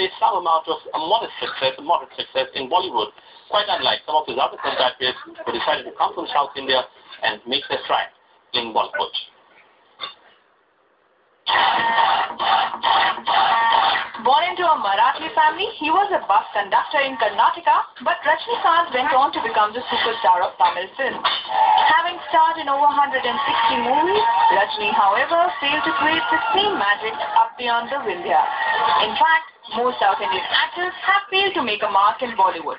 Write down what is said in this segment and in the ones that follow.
taste some amount of a modest success in Bollywood, quite unlike some of his other compatriots who decided to come from South India and make their stride in Bollywood. Born into a Marathi family, he was a bus conductor in Karnataka, but Rajnikant went on to become the superstar of Tamil film. Having starred in over 160 movies, Rajni, however, failed to create the same magic up beyond the Vindhya. In fact, most South Indian actors have failed to make a mark in Bollywood.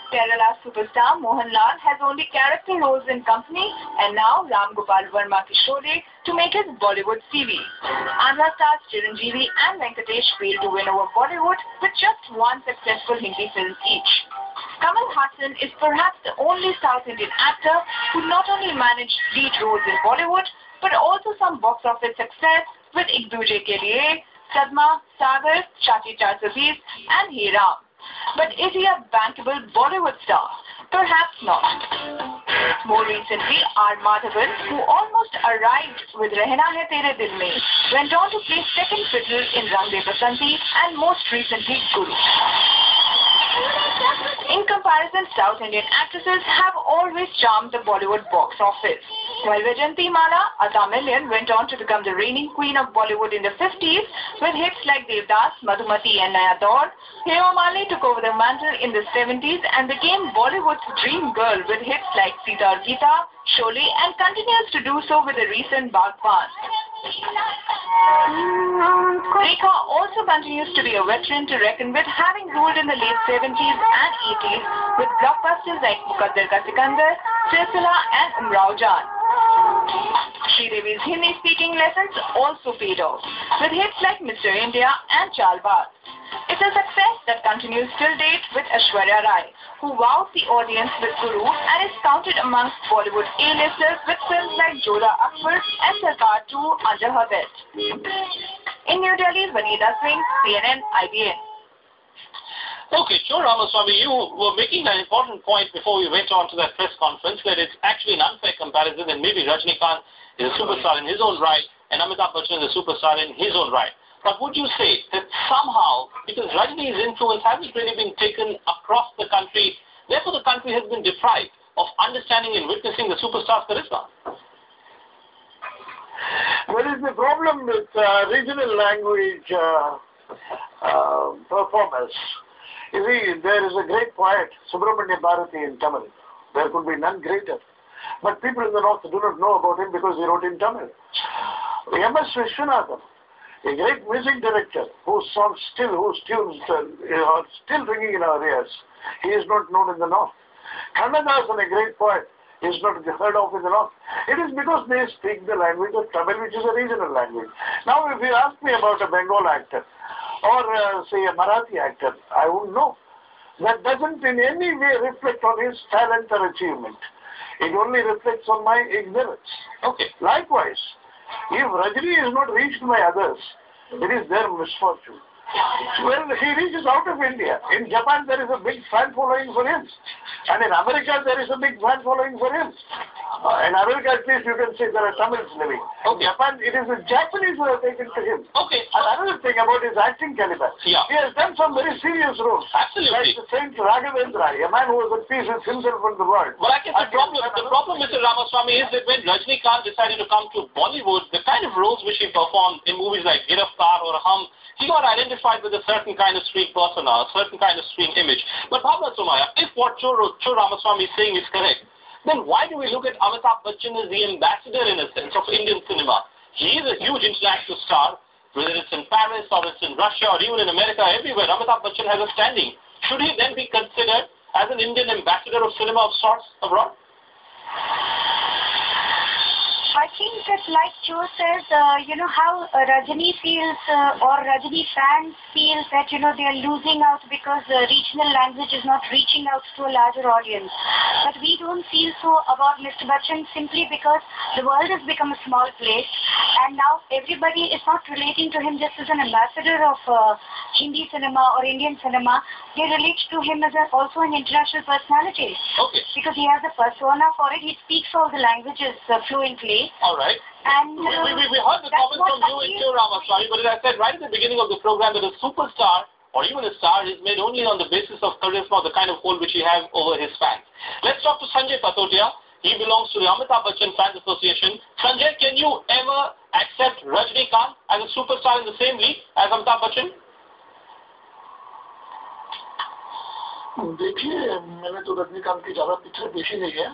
Kerala superstar Mohanlal has only character roles in Company, and now Ram Gopal Verma Kishore to make his Bollywood CV. Andhra stars Chiranjeevi and Venkatesh failed to win over Bollywood with just one successful Hindi film each. Kamal Haasan is perhaps the only South Indian actor who not only managed lead roles in Bollywood, but also some box office success with Ek Duje Ke Liye, Sadma, Sagar, Chachi 420 and Hey Ram. But is he a bankable Bollywood star? Perhaps not. More recently, R. Madhavan, who almost arrived with Rehna Hai Tere Dil Mein, went on to play second fiddle in Rang De Basanti and most recently Guru. In comparison, South Indian actresses have always charmed the Bollywood box office. While Vaijayanti Mala, a Tamilian, went on to become the reigning queen of Bollywood in the 50s with hits like Devdas, Madhumati and Naya Daur, Hema Mali took over the mantle in the 70s and became Bollywood's dream girl with hits like Sita Aur Geeta, Sholay and continues to do so with the recent Bagban. Rekha also continues to be a veteran to reckon with, having ruled in the late 70s and 80s with blockbusters like Muqaddar Ka Sikandar, Silsila and Umrao Jaan. Sridevi's Hindi-speaking lessons also paid off, with hits like Mr. India and Chalbaz. It's a success that continues till date with Aishwarya Rai, who wows the audience with Guru and is counted amongst Bollywood A-listers with films like Jodha Akbar and Part-2 under her belt. In New Delhi, Vanita Singh, CNN-IBN. Okay, sure, Ramaswamy, you were making an important point before we went on to that press conference that it's actually an unfair comparison and maybe Rajnikant is a superstar in his own right and Amitabh Bachchan is a superstar in his own right. But would you say that somehow, because Rajni's influence hasn't really been taken across the country, therefore the country has been deprived of understanding and witnessing the superstar's charisma? What is the problem with regional language performance? You see, there is a great poet, Subramanya Bharati in Tamil. There could be none greater. But people in the north do not know about him because he wrote in Tamil. M.S. Vishwanathan, a great music director whose tunes are still ringing in our ears. He is not known in the north. Kannadasan, a great poet, is not heard of in the north. It is because they speak the language of Tamil, which is a regional language. Now, if you ask me about a Bengal actor, or say a Marathi actor, I wouldn't know. That doesn't in any way reflect on his talent or achievement. It only reflects on my ignorance. Okay. Likewise, if Rajni is not reached by others, it is their misfortune. Well, he reaches out of India. In Japan, there is a big fan following for him. And in America, there is a big fan following for him. In America, at least, you can say there are Tamils living. Okay. In Japan, it is the Japanese who have taken to him. Okay. And another thing about his acting caliber. Yeah. He has done some very serious roles. Absolutely. Like the Saint Raghavendra, a man who was at peace with himself and the world. But I guess the problem, Mr. Ramaswamy, is that when Rajnikant decided to come to Bollywood, the kind of roles which he performed in movies like Giraftar or Hum, he got identified with a certain kind of street persona, a certain kind of street image. But Bhavna Somaya, if what Cho Ramaswamy is saying is correct, then why do we look at Amitabh Bachchan as the ambassador, in a sense, of Indian cinema? He is a huge international star, whether it's in Paris or it's in Russia or even in America, everywhere. Amitabh Bachchan has a standing. Should he then be considered as an Indian ambassador of cinema of sorts abroad? I think that, like Joe says, how Rajni feels or Rajni fans feel that, they are losing out because regional language is not reaching out to a larger audience. But we don't feel so about Mr. Bachchan simply because the world has become a small place and now everybody is not relating to him just as an ambassador of Hindi cinema or Indian cinema. They relate to him as also an international personality. Okay. Because he has a persona for it. He speaks all the languages fluently. All right. And we heard the comment from you and you, Ramaswamy, but as I said right at the beginning of the program that a superstar or even a star is made only on the basis of charisma, the kind of hold which he has over his fans. Let's talk to Sanjay Patodia. He belongs to the Amitabh Bachchan Fans Association. Sanjay, can you ever accept Rajni as a superstar in the same league as Amitabh Bachchan? देखिए, मैंने तो रजनीकांत की ज्यादा picture देखी नहीं है।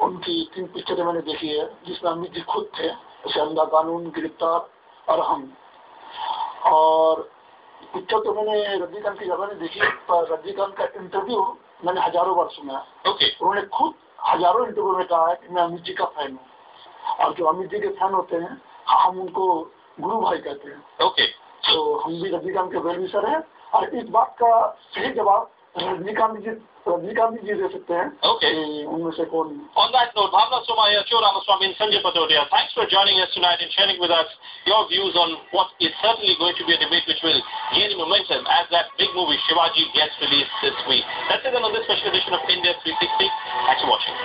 उनकी 3 पिक्चरें मैंने देखी है जिसमें अमित जी खुद थे, शर्मिंदा कानून, गिरफ्तार और हम। और पिक्चर तो मैंने रजनीकांत की ज्यादा नहीं देखी, पर रजनीकांत का इंटरव्यू मैंने हजारों बार सुना। उन्होंने खुद हजारों इंटरव्यू में कहा है कि मैं अमित जी का फैन हूँ, और जो अमित जी के फैन होते हैं हम उनको गुरु भाई कहते हैं। तो हम भी रजनीकांत के वेल विशर हैं, और इस बात का सही जवाब रजनीकांत जी दे सकते हैं। उनमें से कौन। On that note, Bhavna Somaya, Cho Ramaswamy and Sanjay Patodia, thanks for joining us tonight and sharing with us your views on what is certainly going to be a debate which will gain momentum as that big movie Shivaji gets released this week. That's it on this special edition of India 360. Thanks for watching.